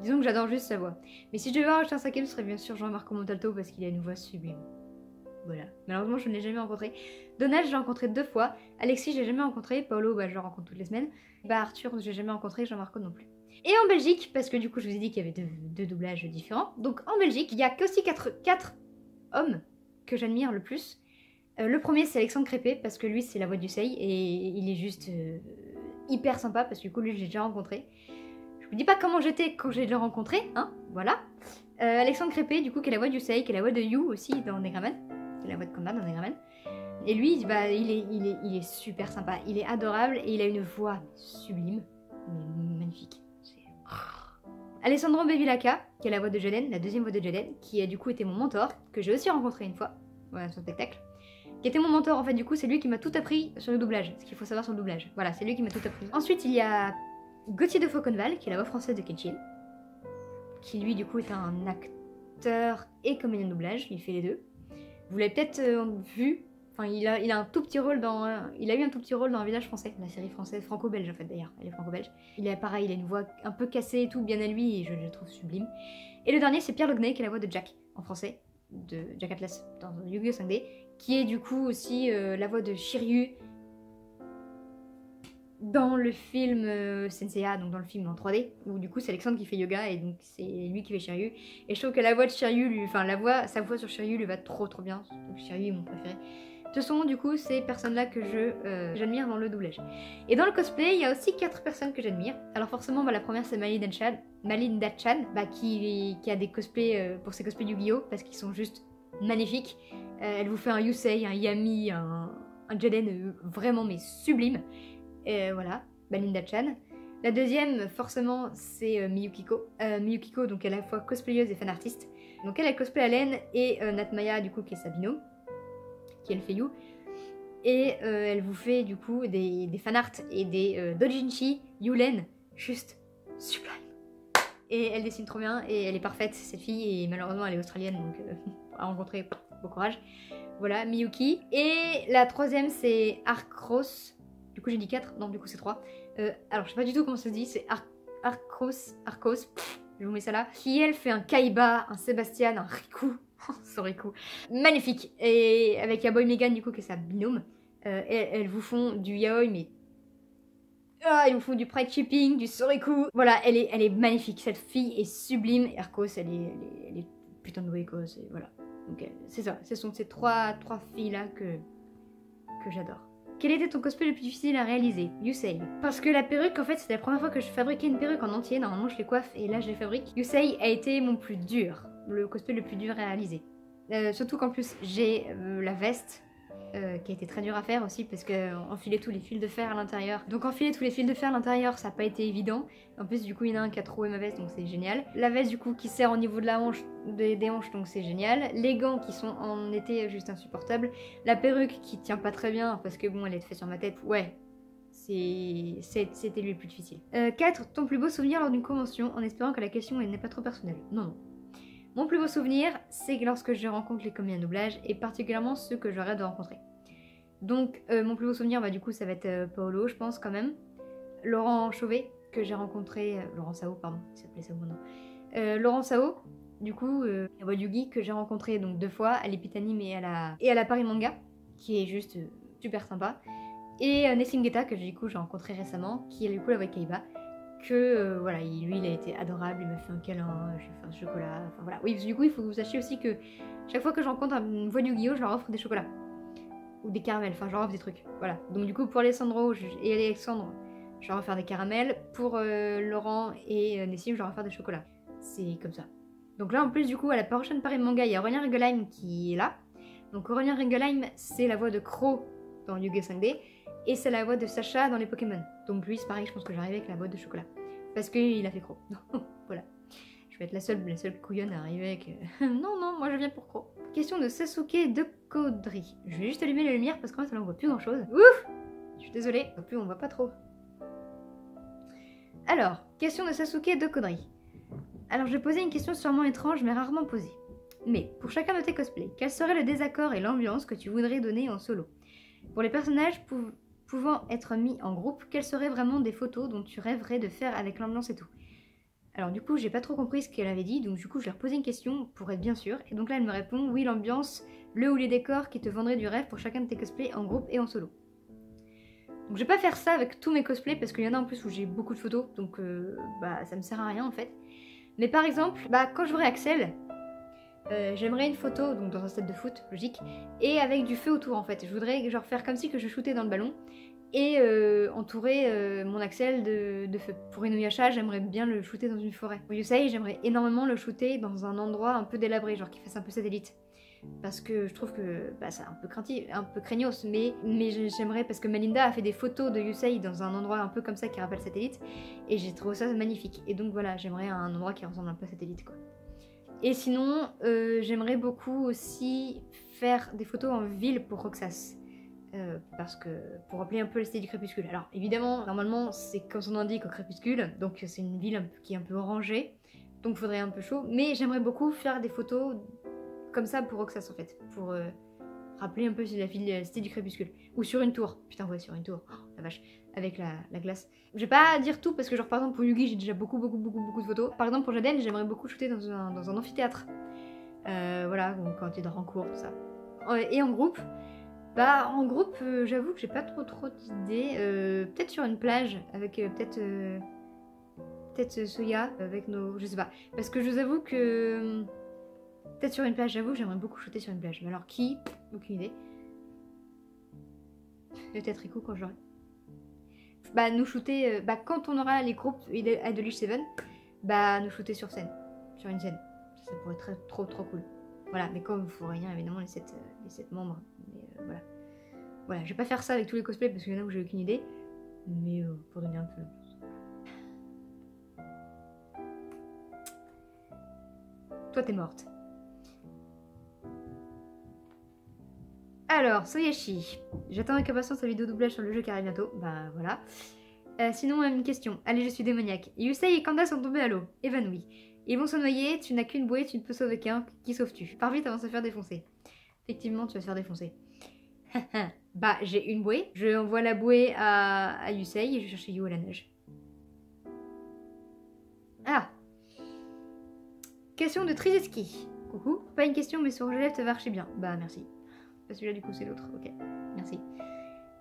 disons que j'adore juste sa voix. Mais si je devais acheter un cinquième, ce serait bien sûr Jean-Marco Montalto parce qu'il a une voix sublime. Voilà. Malheureusement, je ne l'ai jamais rencontré. Donald, je l'ai rencontré 2 fois. Alexis, je l'ai jamais rencontré. Paolo, bah, je le rencontre toutes les semaines. Bah, Arthur, je l'ai jamais rencontré. Jean-Marco non plus. Et en Belgique, parce que du coup, je vous ai dit qu'il y avait deux doublages différents. Donc en Belgique, il y a aussi 4 hommes que j'admire le plus. Le premier, c'est Alexandre Crépé, parce que lui, c'est la voix du Sei, et il est juste hyper sympa, parce que du coup, lui, je l'ai déjà rencontré. Je vous dis pas comment j'étais quand j'ai déjà rencontré, hein, voilà. Alexandre Crépé, du coup, qui est la voix du Sei, qui est la voix de You aussi dans Negraman, qui est la voix de Combat dans Negraman. Et lui, bah, il est super sympa, il est adorable, et il a une voix sublime, mais magnifique. Alessandro Bevilacqua, qui est la voix de Jaden, la deuxième voix de Jaden, qui a du coup été mon mentor, que j'ai aussi rencontré une fois, voilà, sur le spectacle. Qui était mon mentor en fait, du coup c'est lui qui m'a tout appris sur le doublage, ce qu'il faut savoir sur le doublage. Voilà, c'est lui qui m'a tout appris. Ensuite il y a Gauthier de Fauconval, qui est la voix française de Kenshin, qui lui du coup est un acteur et comédien de doublage, il fait les deux. Vous l'avez peut-être vu, enfin il a un tout petit rôle dans, il a eu un tout petit rôle dans Un village français, la série française franco-belge en fait d'ailleurs, elle est franco-belge. Il est pareil, il a une voix un peu cassée et tout, bien à lui, et je le trouve sublime. Et le dernier c'est Pierre Logney, qui est la voix de Jack en français, de Jack Atlas dans Yu-Gi-Oh 5D, qui est du coup aussi la voix de Shiryu dans le film Senseiya, donc dans le film en 3D, où du coup c'est Alexandre qui fait yoga et donc c'est lui qui fait Shiryu. Et je trouve que la voix de Shiryu, sa voix sur Shiryu lui va trop bien, donc Shiryu est mon préféré. Ce sont du coup ces personnes-là que j'admire dans le doublage. Et dans le cosplay, il y a aussi 4 personnes que j'admire. Alors forcément, bah, la première c'est Malinda Chan, bah, qui a des cosplays pour ses cosplays Yu-Gi-Oh! Parce qu'ils sont juste magnifiques. Elle vous fait un Yusei, un Yami, un Jaden vraiment mais sublime. Voilà, Malinda Chan. La deuxième, forcément, c'est Miyukiko. Miyukiko, donc, elle est à la fois cosplayeuse et fanartiste. Donc, elle cosplay Allen et Natmaya, du coup, qui est sa binôme, qui elle fait You. Et elle vous fait, du coup, des fanarts et des doujinshi Yulen, juste sublime. Et elle dessine trop bien et elle est parfaite, cette fille, et malheureusement elle est australienne, donc à rencontrer, bon courage. Voilà, Miyuki. Et la troisième c'est Arcros. Du coup j'ai dit 4, non du coup c'est 3. Alors je sais pas du tout comment ça se dit, c'est Arcos, je vous mets ça là. Qui elle fait un Kaiba, un Sébastien, un Riku, son Riku, magnifique. Et avec Yaboy Megan du coup qui est sa binôme, elles vous font du yaoi mais... Ah, ils vous font du pride shipping, du soriku. Voilà, elle est magnifique. Cette fille est sublime. Arcos, elle est putain de douée, quoi. Voilà. Donc, c'est ça. Ce sont ces trois filles-là que j'adore. Quel était ton cosplay le plus difficile à réaliser? Yusei. Parce que la perruque, en fait, c'était la première fois que je fabriquais une perruque en entier. Normalement, je les coiffe et là, je les fabrique. Yusei a été mon plus dur. Le cosplay le plus dur à réaliser. Surtout qu'en plus, j'ai la veste. Qui a été très dur à faire aussi parce qu'enfiler tous les fils de fer à l'intérieur. Donc enfiler tous les fils de fer à l'intérieur, ça n'a pas été évident. En plus du coup il y en a un qui a troué ma veste donc c'est génial. La veste du coup qui sert au niveau de la hanche, des hanches donc c'est génial. Les gants qui sont en été juste insupportables. La perruque qui tient pas très bien parce que bon elle est faite sur ma tête. Ouais, c'était lui le plus difficile. 4. Ton plus beau souvenir lors d'une convention en espérant que la question n'est pas trop personnelle. Non. Mon plus beau souvenir, c'est lorsque je rencontre les comédiens de doublage et particulièrement ceux que je rêve de rencontrer. Donc mon plus beau souvenir, bah, du coup ça va être Paolo, je pense quand même. Laurent Chauvet, que j'ai rencontré... Laurent Sao, pardon, il s'appelait Sao maintenant. Laurent Sao, du coup, la voix de Yugi, que j'ai rencontré donc 2 fois, à l'Epitanime et à la Paris Manga, qui est juste super sympa. Et Nessim Geta, que du coup j'ai rencontré récemment, qui est du coup la voix de Kaiba. Que voilà, lui il a été adorable, il m'a fait un câlin, j'ai fait un chocolat, enfin voilà. Oui, du coup il faut que vous sachiez aussi que chaque fois que je rencontre une voix de Yu-Gi-Oh, je leur offre des chocolats. Ou des caramels, enfin je leur offre des trucs, voilà. Donc du coup pour Alessandro et Alexandre, je leur offre des caramels. Pour Laurent et Nessim, je leur offre des chocolats. C'est comme ça. Donc là en plus du coup à la prochaine Paris Manga, il y a Aurélien Ringelheim qui est là. Donc Aurélien Ringelheim, c'est la voix de Crow dans Yu-Gi-Oh 5D. Et c'est la voix de Sacha dans les Pokémon. Donc lui, c'est pareil, je pense que j'arrive avec la boîte de chocolat. Parce qu'il a fait Crow. Voilà. Je vais être la seule couillonne à arriver avec... non, moi je viens pour Crow. Question de Sasuke de Kodri. Je vais juste allumer la lumière parce qu'en fait, on voit plus grand chose. Ouf! Je suis désolée. En plus, on voit pas trop. Alors, question de Sasuke de Kodri. Alors, je vais poser une question sûrement étrange, mais rarement posée. Mais, pour chacun de tes cosplays, quel serait le désaccord et l'ambiance que tu voudrais donner en solo? Pour les personnages pouvant être mis en groupe, quelles seraient vraiment des photos dont tu rêverais de faire avec l'ambiance et tout? Alors du coup, j'ai pas trop compris ce qu'elle avait dit, donc du coup, je lui ai reposé une question pour être bien sûre. Et donc là, elle me répond, oui, l'ambiance, le ou les décors qui te vendraient du rêve pour chacun de tes cosplays en groupe et en solo. Donc je vais pas faire ça avec tous mes cosplays, parce qu'il y en a en plus où j'ai beaucoup de photos, donc bah ça me sert à rien en fait. Mais par exemple, bah quand je verrai Axel, j'aimerais une photo, donc dans un stade de foot, logique, et avec du feu autour en fait. Je voudrais genre faire comme si que je shootais dans le ballon, et entourer mon Axel de feu. Pour Inuyasha, j'aimerais bien le shooter dans une forêt. Pour Yusei, j'aimerais énormément le shooter dans un endroit un peu délabré, genre qui fasse un peu satellite. Parce que je trouve que bah, c'est un peu craignos, mais j'aimerais, parce que Melinda a fait des photos de Yusei dans un endroit un peu comme ça qui rappelle satellite, et j'ai trouvé ça magnifique. Et donc voilà, j'aimerais un endroit qui ressemble un peu à satellite quoi. Et sinon, j'aimerais beaucoup aussi faire des photos en ville pour Roxas. Parce que pour rappeler un peu l'esthétique du crépuscule. Alors évidemment, normalement c'est comme son nom indique au crépuscule, donc c'est une ville qui est un peu orangée, donc il faudrait un peu chaud, mais j'aimerais beaucoup faire des photos comme ça pour Roxas en fait, pour rappeler un peu l'esthétique du crépuscule. Ou sur une tour, putain ouais sur une tour, oh, la vache, avec la glace. Je vais pas dire tout parce que genre par exemple pour Yugi j'ai déjà beaucoup de photos. Par exemple pour Jaden j'aimerais beaucoup shooter dans un amphithéâtre. Voilà, quand tu es dans en cours, tout ça. Et en groupe, bah en groupe j'avoue que j'ai pas trop d'idées. Peut-être sur une plage avec peut-être Soya avec nos... je sais pas. Parce que je vous avoue que... peut-être sur une plage, j'avoue que j'aimerais beaucoup shooter sur une plage. Mais alors qui? Aucune idée. Peut-être Rico quand j'aurai. Bah nous shooter... bah quand on aura les groupes Idolish 7, bah nous shooter sur scène. Sur une scène. Ça pourrait être trop cool. Voilà, mais comme il faut rien évidemment les 7 membres. Mais voilà. Voilà, je vais pas faire ça avec tous les cosplays parce qu'il y en a où j'ai aucune idée. Mais pour donner un peu... toi t'es morte. Alors, Soyashi. J'attends avec impatience la vidéo doublage sur le jeu qui arrive bientôt. Bah voilà. Sinon, une question. Allez, je suis démoniaque. Yusei et Kanda sont tombés à l'eau, évanouis. Ils vont se noyer, tu n'as qu'une bouée, tu ne peux sauver qu'un. Qui sauves-tu? Pars vite avant de se faire défoncer. Effectivement, tu vas te faire défoncer. Bah, j'ai une bouée. Je envoie la bouée à Yusei et je cherche Yu à la neige. Ah! Question de Trizeski. Coucou. Pas une question, mais ce rouge à lèvres te va archi bien. Bah, merci. Celui-là, du coup, c'est l'autre. Ok. Merci.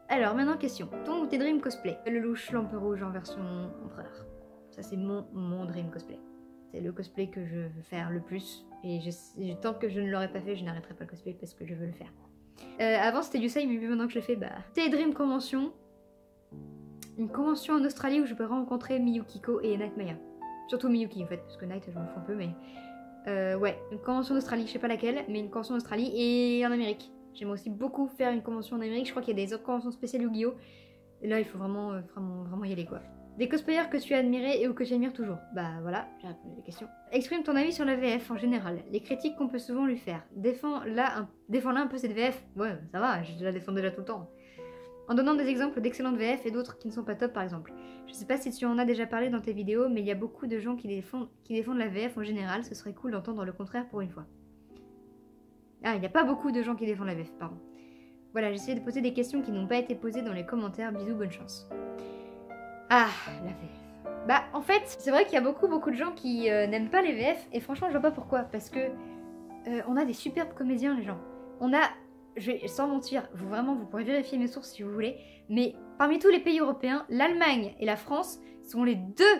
Alors, maintenant, question. Ton ou tes dream cosplay? Le louche lampe rouge en version empereur. Ça, c'est mon dream cosplay. C'est le cosplay que je veux faire le plus. Et tant que je ne l'aurais pas fait, je n'arrêterai pas le cosplay parce que je veux le faire. Avant, c'était Yusei, mais maintenant que je l'ai fait, bah... Tes dream convention. Une convention en Australie où je peux rencontrer Miyukiko et Nightmaya. Surtout Miyuki, en fait, parce que Night, je m'en fous un peu, mais... ouais, une convention en Australie, je sais pas laquelle, mais une convention en Australie et en Amérique. J'aimerais aussi beaucoup faire une convention en Amérique. Je crois qu'il y a des conventions spéciales Yu-Gi-Oh! Et là, il faut vraiment y aller, quoi. Des cosplayers que tu as admirés et ou que tu admires toujours. Bah voilà, j'ai répondu à la question. Exprime ton avis sur la VF en général. Les critiques qu'on peut souvent lui faire. Défends-la un peu cette VF. Ouais, ça va, je la défends déjà tout le temps. En donnant des exemples d'excellentes VF et d'autres qui ne sont pas top, par exemple. Je sais pas si tu en as déjà parlé dans tes vidéos, mais il y a beaucoup de gens qui défendent la VF en général. Ce serait cool d'entendre le contraire pour une fois. Ah, il n'y a pas beaucoup de gens qui défendent la VF, pardon. Voilà, j'ai essayé de poser des questions qui n'ont pas été posées dans les commentaires. Bisous, bonne chance. Ah, la VF. Bah, en fait, c'est vrai qu'il y a beaucoup de gens qui n'aiment pas les VF, et franchement, je vois pas pourquoi. Parce que on a des superbes comédiens, les gens. On a, sans mentir, vous pourrez vérifier mes sources si vous voulez, mais parmi tous les pays européens, l'Allemagne et la France sont les deux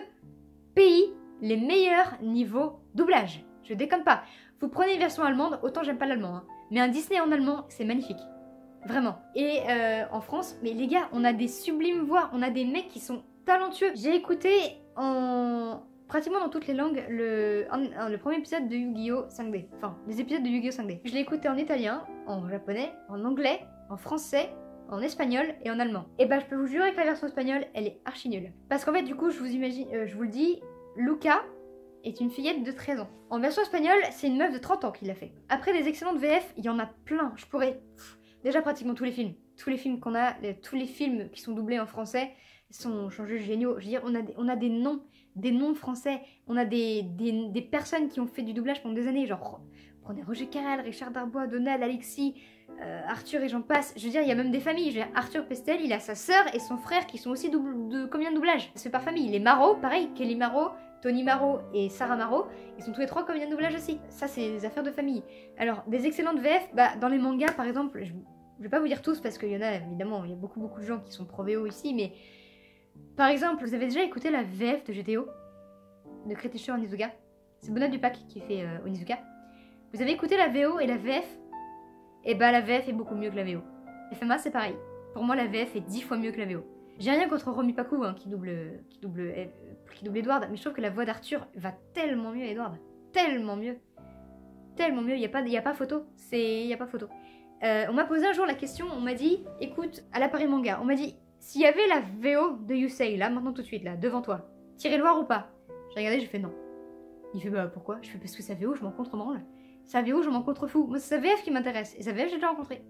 pays les meilleurs niveaux doublage. Je déconne pas. Vous prenez une version allemande, autant j'aime pas l'allemand, hein, mais un Disney en allemand, c'est magnifique. Vraiment. Et en France, mais les gars, on a des sublimes voix, on a des mecs qui sont talentueux. J'ai écouté pratiquement dans toutes les langues le premier épisode de Yu-Gi-Oh 5D. Enfin, les épisodes de Yu-Gi-Oh 5D. Je l'ai écouté en italien, en japonais, en anglais, en français, en espagnol et en allemand. Et bah je peux vous jurer que la version espagnole, elle est archi nulle. Parce qu'en fait, du coup, je vous le dis, Luca est une fillette de 13 ans. En version espagnole, c'est une meuf de 30 ans qui l'a fait. Après des excellentes VF, il y en a plein. Je pourrais... Déjà pratiquement tous les films. Tous les films qu'on a, tous les films qui sont doublés en français sont juste géniaux. Je veux dire, on a des noms français. On a des personnes qui ont fait du doublage pendant des années. Genre, prenez Roger Carrel, Richard Darbois, Donald, Alexis, Arthur et j'en passe. Je veux dire, il y a même des familles. Je veux dire, Arthur Pestel, il a sa sœur et son frère qui sont aussi combien de doublage. Ça se fait par famille. Les Marot, pareil, Kelly Marot, Tony Marot et Sarah Marot, ils sont tous les trois comédiens de doublage aussi. Ça, c'est des affaires de famille. Alors, des excellentes VF, bah, dans les mangas, par exemple, je vais pas vous dire tous parce qu'il y en a, évidemment, il y a beaucoup de gens qui sont pro VO ici, mais par exemple, vous avez déjà écouté la VF de GTO de Créticheur Onizuka? C'est Bonat Dupac qui fait Onizuka. Vous avez écouté la VO et la VF? Et bah, la VF est beaucoup mieux que la VO. FMA, c'est pareil. Pour moi, la VF est 10 fois mieux que la VO. J'ai rien contre Romy Pakou hein, qui double Edward, mais je trouve que la voix d'Arthur va tellement mieux, Edward. Tellement mieux. Tellement mieux, il n'y a pas photo. Il n'y a pas photo. On m'a posé un jour la question, on m'a dit, écoute, à la Paris Manga, on m'a dit, s'il y avait la VO de Yusei, là, maintenant tout de suite, là, devant toi, tirer le voir ou pas? J'ai regardé, j'ai fait non. Il fait, bah pourquoi? Je fais, parce que sa VO, je m'en contre-branle. Sa VO, je m'en contre-fou. Moi, c'est sa VF qui m'intéresse, et sa VF, j'ai déjà rencontré.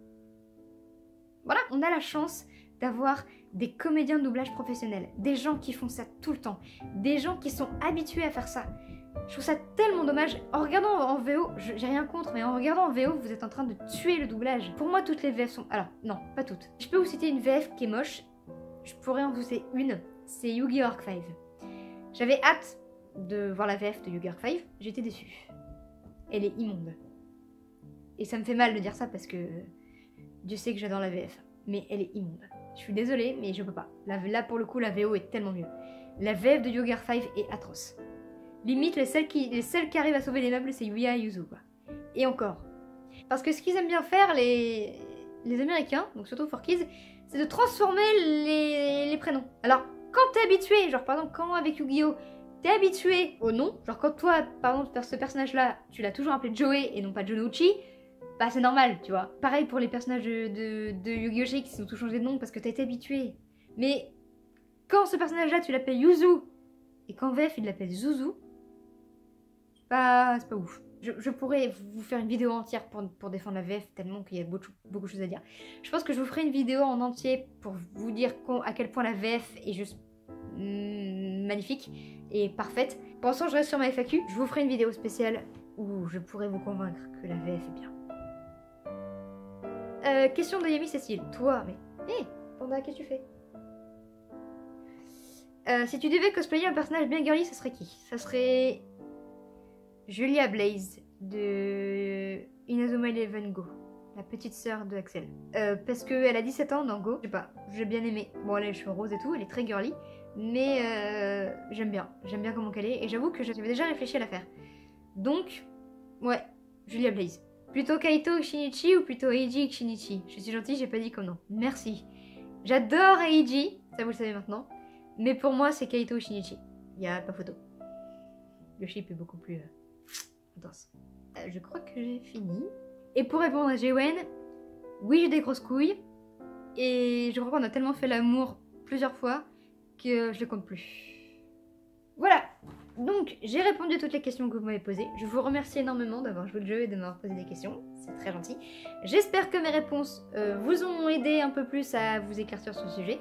Voilà, on a la chance d'avoir des comédiens de doublage professionnels, des gens qui font ça tout le temps, des gens qui sont habitués à faire ça. Je trouve ça tellement dommage. En regardant en VO, j'ai rien contre, mais en regardant en VO, vous êtes en train de tuer le doublage. Pour moi, toutes les VF sont... Alors, non, pas toutes. Je peux vous citer une VF qui est moche. Je pourrais en vous citer une. C'est Yu-Gi-Oh! Arc 5. J'avais hâte de voir la VF de Yu-Gi-Oh! Arc 5. J'étais déçue. Elle est immonde. Et ça me fait mal de dire ça parce que... Dieu sait que j'adore la VF. Mais elle est immonde. Je suis désolée, mais je peux pas. Là, pour le coup, la VO est tellement mieux. La VF de Yu-Gi-Oh! Arc 5 est atroce. Limite, les seuls qui arrivent à sauver les meubles, c'est Yuya et Yuzu, quoi. Et encore. Parce que ce qu'ils aiment bien faire, les Américains, donc surtout for Kids, c'est de transformer les prénoms. Alors, quand t'es habitué, genre par exemple, quand avec Yu-Gi-Oh! T'es habitué au nom, genre quand toi, par exemple, ce personnage-là, tu l'as toujours appelé Joey et non pas Jonouchi, bah c'est normal, tu vois. Pareil pour les personnages de Yu-Gi-Oh! Qui sont tous changés de nom parce que t'as été habitué. Mais quand ce personnage-là, tu l'appelles Yuzu, et qu'en VF, il l'appelle Zuzu, c'est pas ouf. Je pourrais vous faire une vidéo entière pour défendre la VF, tellement qu'il y a beaucoup de choses à dire. Je pense que je vous ferai une vidéo en entier pour vous dire à quel point la VF est juste magnifique et parfaite. Pour l'instant, je reste sur ma FAQ. Je vous ferai une vidéo spéciale où je pourrai vous convaincre que la VF est bien. Question de Yami Cécile. Toi, mais... Hé, Panda, qu'est-ce que tu fais? Si tu devais cosplayer un personnage bien girly, ça serait qui? Ça serait... Julia Blaze de Inazuma Eleven Go, la petite sœur de Axel. Parce qu'elle a 17 ans dans Go, je sais pas, j'ai bien aimé. Bon, elle a les cheveux roses et tout, elle est très girly, mais j'aime bien comment qu'elle est, et j'avoue que j'avais déjà réfléchi à la faire. Donc, ouais, Julia Blaze. Plutôt Kaito Shinichi ou plutôt Eiji Shinichi? Je suis gentille, j'ai pas dit comme nom. Merci. J'adore Eiji, ça vous le savez maintenant, mais pour moi c'est Kaito Shinichi. Y a pas photo. Le chip est beaucoup plus... intense. Je crois que j'ai fini. Et pour répondre à Jwen, oui j'ai des grosses couilles. Et je crois qu'on a tellement fait l'amour plusieurs fois que je les compte plus. Voilà. Donc j'ai répondu à toutes les questions que vous m'avez posées. Je vous remercie énormément d'avoir joué le jeu et de m'avoir posé des questions. C'est très gentil. J'espère que mes réponses vous ont aidé un peu plus à vous éclaircir sur le sujet.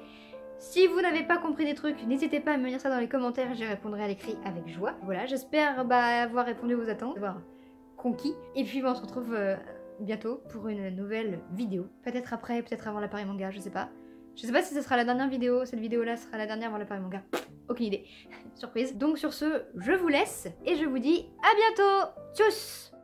Si vous n'avez pas compris des trucs, n'hésitez pas à me dire ça dans les commentaires, j'y répondrai à l'écrit avec joie. Voilà, j'espère avoir répondu à vos attentes, avoir conquis. Et puis on se retrouve bientôt pour une nouvelle vidéo. Peut-être après, peut-être avant la Paris Manga, je sais pas. Je sais pas si ce sera la dernière vidéo, cette vidéo-là sera la dernière avant la Paris Manga. Aucune idée. Surprise. Donc sur ce, je vous laisse et je vous dis à bientôt. Tchuss!